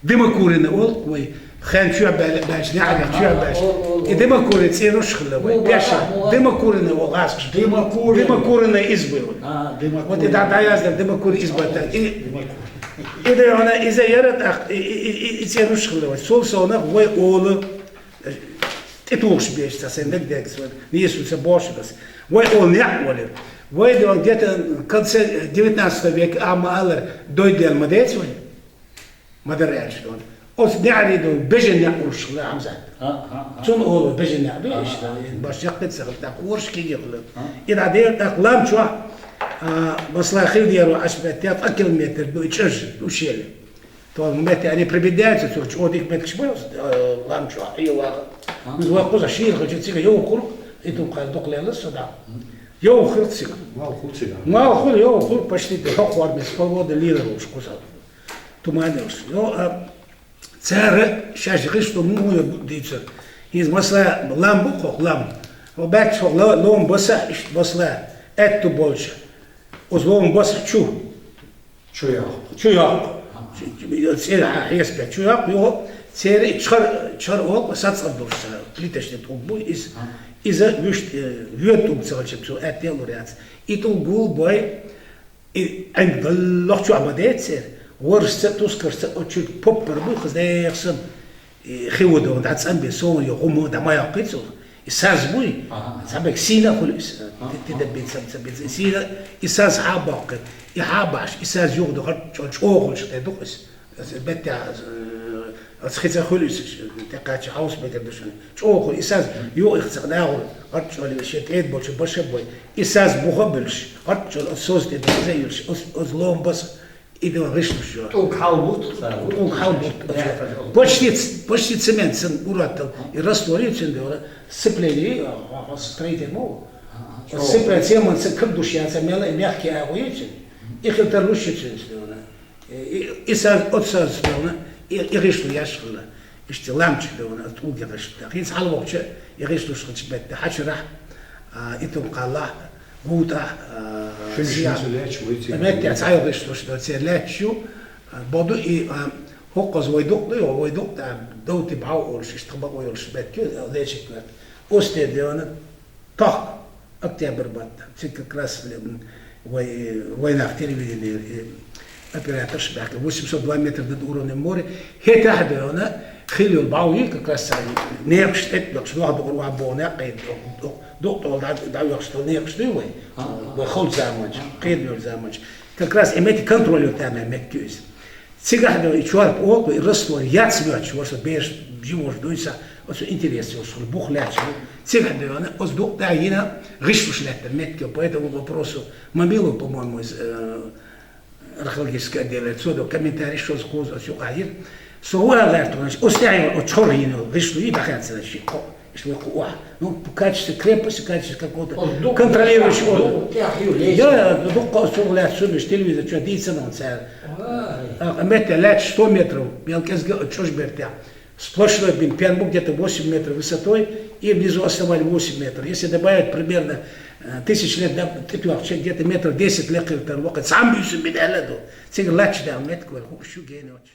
ديمقورين أول وي خان شو باش نعرف شو باش ديمقورين سيروش خلا وي بيشة ديمقورين أول غاس ديمقورين إزبل وتي دعياز ديمقورين إزبل إذا أنا إذا يرد سيروش خلا وي سول سونا وي أول تتوش بيش تسين دك دك سوى نيسو سبوش بس وي أول نعول وي ده где-то конце 19 века أما دويدل مدرسة وي مدرسة شلون أوس نعري دو بيجن نعورش خلا عمزة شون أول بيجن نعبيش باش يقتل سخل تقورش كي يخلق إذا دير أقلام شو بس لا خير ديرو أشبه أكل متر بيتشج وشيله то мете они прибедяются, то чудик мет кшбос, ламчо, ила. Ну вот коза шир, хочет сига, я ухур, и тут как доклеилась сюда. Я ухур сига. Мал хур, я ухур почти до хохвар без полгода лира уж кузал. Туманился. Но царь сейчас говорит, что муя дится. Из масла ламбу хох лам. Обак хох лом боса, басла, это больше. Узлом боса чу. Чуя. سير حيسبح شو يقول سير شر وق وساتس قدوش ليتش تطبو إذا وشت يوتيوب سالش بسو أتيل وريات يتقول باي عند الله شو عبادات سير ورست تذكر أشوف بوبر بو خزنا يخسن خيودو عند عتسان بيسون يقوموا دما يقيتوا إساس بوي سبك سينا خلص تدبي سبب سينا إساس حابق يحابش إساس يوغدو خرج شوغل شتدوس بتاع أسخيت خلص تقاش حوس بتدوشن شوغل إساس يو إخسقناه خرج ولا شيء تيد بوش بوي إساس بخبلش خرج الصوص تدزيلش أزلوم بس إذا غشتش شو حالبوت почти цемент сын уратал и растворил цендора сыплели строитель мол сыплет цемент сын как душа цемела мягкие огурцы их это лучше цендора и саз отсаз цендора и решло яшла ишти ламч цендора туги решта хис халвоче и решло шхч бет хачра итом qallah гута متى تعيط شو تسير شو بدو هو ويدق له ويدق تاع دوتي بعول شو تخبط ويرش بكي ليش كذا أستاذ أنا طاق أكتب بربط تك كلاس وين أختاري بدي أبراتش بحكي وش بس 2 متر دورو نموري هي تحت أنا خلوا الباوي كلاس نيرش تبلغ شو واحد يقول وعبونا قيد دكتور دا يخشوا نيرش دوي وخل زامج قيد له زامج كلاس إمتى كنترول تمام مكيوز سيجا هذا يشوف أوك يرسلوا ياتسلوا شو بيش بيجوا دويسا وشو إنتريس وشو البخلات شو سيجا هذا أنا أصدق تعينا غش لات مكيو поэтому вопросу мобилу по-моему رخلجيس كده تسودو كمنتاري شو زكوز شو قاير سو هذا تونش أستعين أتشرينه غش له يبقى هذا الشيء что ну качество крепости, качество какого-то контролируешь его. Я только оставляю сюда телевизор, что дится на царь. А метр лет 100 метров, мелкий что ж берет сплошной пенбук где-то 8 метров высотой и внизу оставали 8 метров. Если добавить примерно 1000 лет, где-то метр 10 лет, это сам бьюсь в медале, цигр лач да метр, шо геночь.